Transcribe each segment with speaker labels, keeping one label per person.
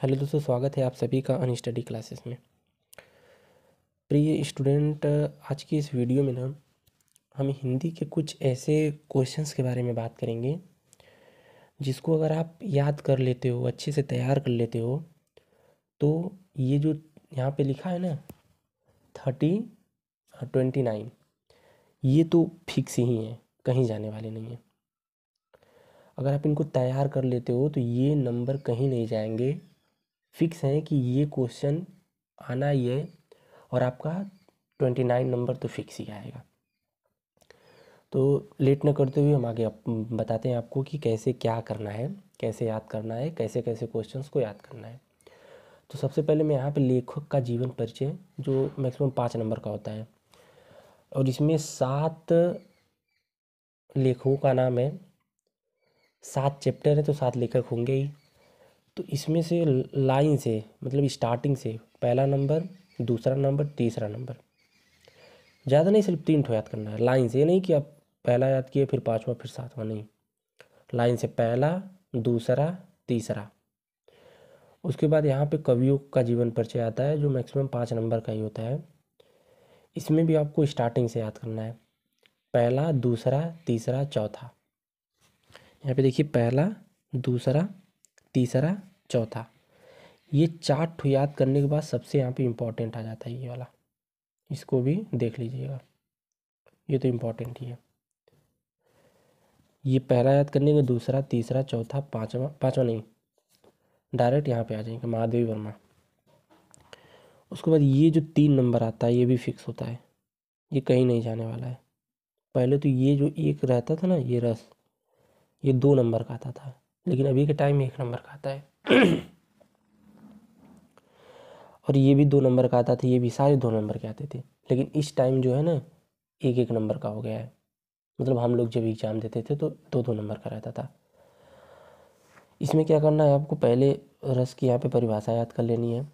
Speaker 1: Hello दोस्तों, स्वागत है आप सभी का अन स्टडी क्लासेस में। प्रिय स्टूडेंट, आज की इस वीडियो में ना हम हिंदी के कुछ ऐसे क्वेश्चंस के बारे में बात करेंगे जिसको अगर आप याद कर लेते हो, अच्छे से तैयार कर लेते हो, तो ये जो यहाँ पे लिखा है ना 29, ये तो फिक्स ही है, कहीं जाने वाले नहीं है। अगर आप इनको तैयार कर लेते हो तो ये नंबर कहीं नहीं जाएंगे, फिक्स है कि ये क्वेश्चन आना ही है और आपका 29 नंबर तो फिक्स ही आएगा। तो लेट न करते हुए हम आगे बताते हैं आपको कि कैसे क्या करना है, कैसे याद करना है, कैसे कैसे क्वेश्चंस को याद करना है। तो सबसे पहले मैं यहाँ पे लेखक का जीवन परिचय, जो मैक्सिमम 5 नंबर का होता है और इसमें 7 लेखकों का नाम है, 7 चैप्टर है तो 7 लेखक होंगे ही। तो इसमें से लाइन से मतलब स्टार्टिंग से पहला नंबर, दूसरा नंबर, तीसरा नंबर, ज़्यादा नहीं, सिर्फ 3 ठो याद करना है लाइन से। ये नहीं कि आप पहला याद किए फिर पाँचवा फिर सातवां, नहीं, लाइन से पहला, दूसरा, तीसरा। उसके बाद यहाँ पे कवियों का जीवन परिचय आता है जो मैक्सिमम 5 नंबर का ही होता है। इसमें भी आपको स्टार्टिंग से याद करना है, पहला, दूसरा, तीसरा, चौथा। यहाँ पे देखिए, पहला, दूसरा, तीसरा, चौथा। ये 4 ठो याद करने के बाद सबसे यहाँ पे इम्पोर्टेंट आ जाता है ये वाला, इसको भी देख लीजिएगा, ये तो इम्पोर्टेंट ही है। ये पहला याद करने के दूसरा, तीसरा, चौथा, पाँचवा, पाँचवा नहीं, डायरेक्ट यहाँ पे आ जाएंगे महादेवी वर्मा। उसके बाद ये जो 3 नंबर आता है ये भी फिक्स होता है, ये कहीं नहीं जाने वाला है। पहले तो ये जो एक रहता था ना, ये रस, ये 2 नंबर का आता था, लेकिन अभी के टाइम में 1 नंबर का आता है। और ये भी 2 नंबर का आता था, ये भी सारे 2 नंबर के आते थे। लेकिन इस टाइम जो है ना 1-1 नंबर का हो गया है। मतलब हम लोग जब एग्ज़ाम देते थे तो 2-2 नंबर का रहता था। इसमें क्या करना है आपको, पहले रस की यहाँ पे परिभाषा याद कर लेनी है,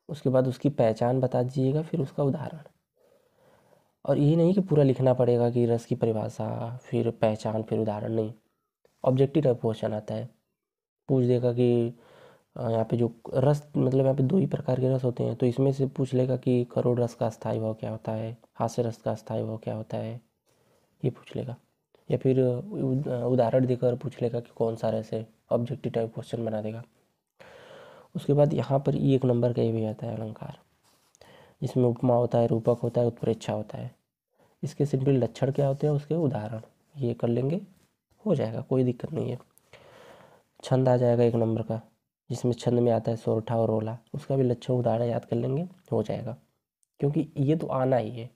Speaker 1: उसके बाद उसकी पहचान बता दीजिएगा, फिर उसका उदाहरण। और ये नहीं कि पूरा लिखना पड़ेगा कि रस की परिभाषा फिर पहचान फिर उदाहरण, नहीं। ऑब्जेक्टिव टाइप क्वेश्चन आता है, पूछ देगा कि यहाँ पे जो रस, मतलब यहाँ पे 2 ही प्रकार के रस होते हैं, तो इसमें से पूछ लेगा कि करोड़ रस का स्थायी भाव क्या होता है, हास्य रस का स्थायी भाव क्या होता है, ये पूछ लेगा। या फिर उदाहरण देकर पूछ लेगा कि कौन सा रस है, ऑब्जेक्टिव टाइप क्वेश्चन बना देगा। उसके बाद यहाँ पर 1 नंबर का ये भी आता है अलंकार, जिसमें उपमा होता है, रूपक होता है, उत्प्रेक्षा होता है। इसके सिंपल लक्षण क्या होते हैं, उसके उदाहरण, ये कर लेंगे, हो जाएगा, कोई दिक्कत नहीं है। छंद आ जाएगा 1 नंबर का, जिसमें छंद में आता है सोरठा और रोला, उसका भी लक्षण उदाहरण याद कर लेंगे, हो जाएगा। क्योंकि ये तो आना ही है,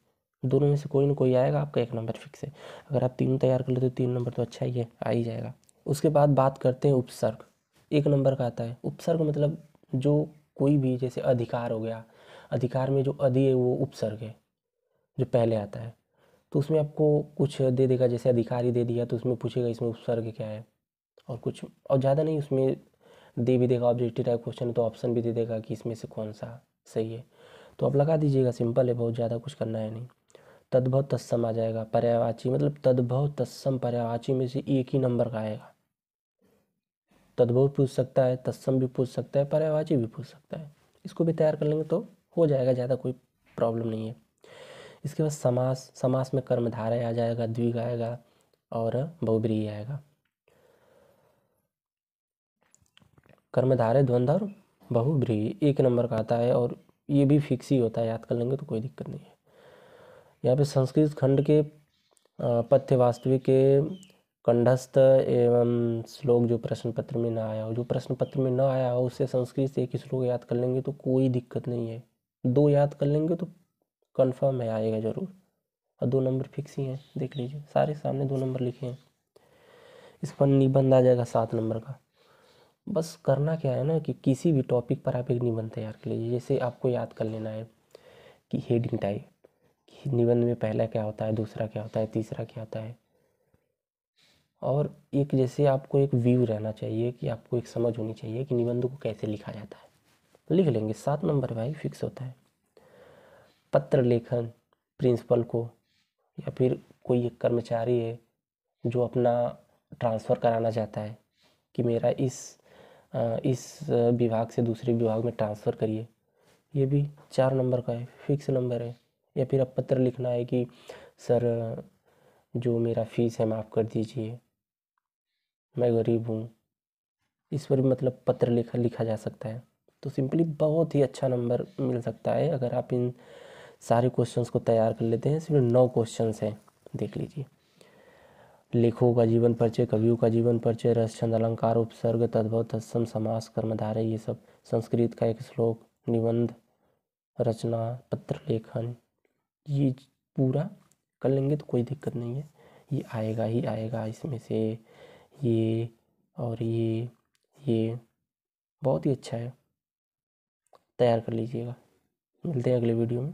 Speaker 1: दोनों में से कोई ना कोई आएगा, आपका 1 नंबर फिक्स है। अगर आप तीनों तैयार कर लेते तो 3 नंबर तो अच्छा ही है, आ ही जाएगा। उसके बाद बात करते हैं उपसर्ग, 1 नंबर का आता है। उपसर्ग मतलब जो कोई भी, जैसे अधिकार हो गया, अधिकार में जो अधि है वो उपसर्ग है, जो पहले आता है। तो उसमें आपको कुछ दे देगा, जैसे अधिकारी दे दिया तो उसमें पूछेगा इसमें उपसर्ग क्या है, और कुछ, और ज़्यादा नहीं, उसमें दे भी देगा, ऑब्जेक्टिव टाइप क्वेश्चन तो ऑप्शन भी दे देगा कि इसमें से कौन सा सही है। तो आप लगा दीजिएगा, सिंपल है, बहुत ज़्यादा कुछ करना है नहीं। तद्भव तत्सम आ जाएगा, पर्यायवाची, मतलब तद्भव तत्सम पर्यायवाची में से एक ही नंबर का आएगा। तद्भव पूछ सकता है, तत्सम भी पूछ सकता है, पर्यायवाची भी पूछ सकता है। इसको भी तैयार कर लेंगे तो हो जाएगा, ज़्यादा कोई प्रॉब्लम नहीं है। इसके बाद समास, समास में कर्मधारय आ जाएगा, द्विग आएगा और बहुब्रीहि आएगा। कर्मधारय, द्वंद्व और बहुब्रीहि 1 नंबर का आता है और ये भी फिक्स ही होता है, याद कर लेंगे तो कोई दिक्कत नहीं है। यहाँ पे संस्कृत खंड के पथ्य वास्तविक के कंठस्थ एवं श्लोक जो प्रश्न पत्र में ना आया हो, जो प्रश्न पत्र में ना आया हो उससे संस्कृत से 1 श्लोक याद कर लेंगे तो कोई दिक्कत नहीं है। 2 याद कर लेंगे तो कंफर्म है, आएगा ज़रूर। और 2 नंबर फिक्स ही हैं, देख लीजिए, सारे सामने 2 नंबर लिखे हैं। इस पर निबंध आ जाएगा 7 नंबर का। बस करना क्या है ना कि किसी भी टॉपिक पर आप एक निबंध तैयार कर लीजिए। जैसे आपको याद कर लेना है कि हेडिंग टाइप, कि निबंध में पहला क्या होता है, दूसरा क्या होता है, तीसरा क्या होता है, और एक जैसे आपको एक व्यू रहना चाहिए, कि आपको एक समझ होनी चाहिए कि निबंध को कैसे लिखा जाता है। लिख लेंगे, 7 नंबर भाई फिक्स होता है। पत्र लेखन प्रिंसिपल को, या फिर कोई एक कर्मचारी है जो अपना ट्रांसफ़र कराना चाहता है कि मेरा इस इस विभाग से दूसरे विभाग में ट्रांसफ़र करिए, ये भी 4 नंबर का है, फिक्स नंबर है। या फिर अब पत्र लिखना है कि सर जो मेरा फ़ीस है माफ़ कर दीजिए, मैं गरीब हूँ, इस पर भी मतलब पत्र लिखा जा सकता है। तो सिंपली बहुत ही अच्छा नंबर मिल सकता है अगर आप इन सारे क्वेश्चंस को तैयार कर लेते हैं। सिर्फ 9 क्वेश्चंस हैं, देख लीजिए। लेखकों का जीवन परिचय, कवियों का जीवन परिचय, रस छंद अलंकार उपसर्ग तद्भव तत्सम समास कर्मधारय, ये सब, संस्कृत का एक श्लोक, निबंध रचना, पत्र लेखन, ये पूरा कर लेंगे तो कोई दिक्कत नहीं है। ये आएगा ही आएगा इसमें से, ये और ये बहुत ही अच्छा है, तैयार कर लीजिएगा। मिलते हैं अगले वीडियो में।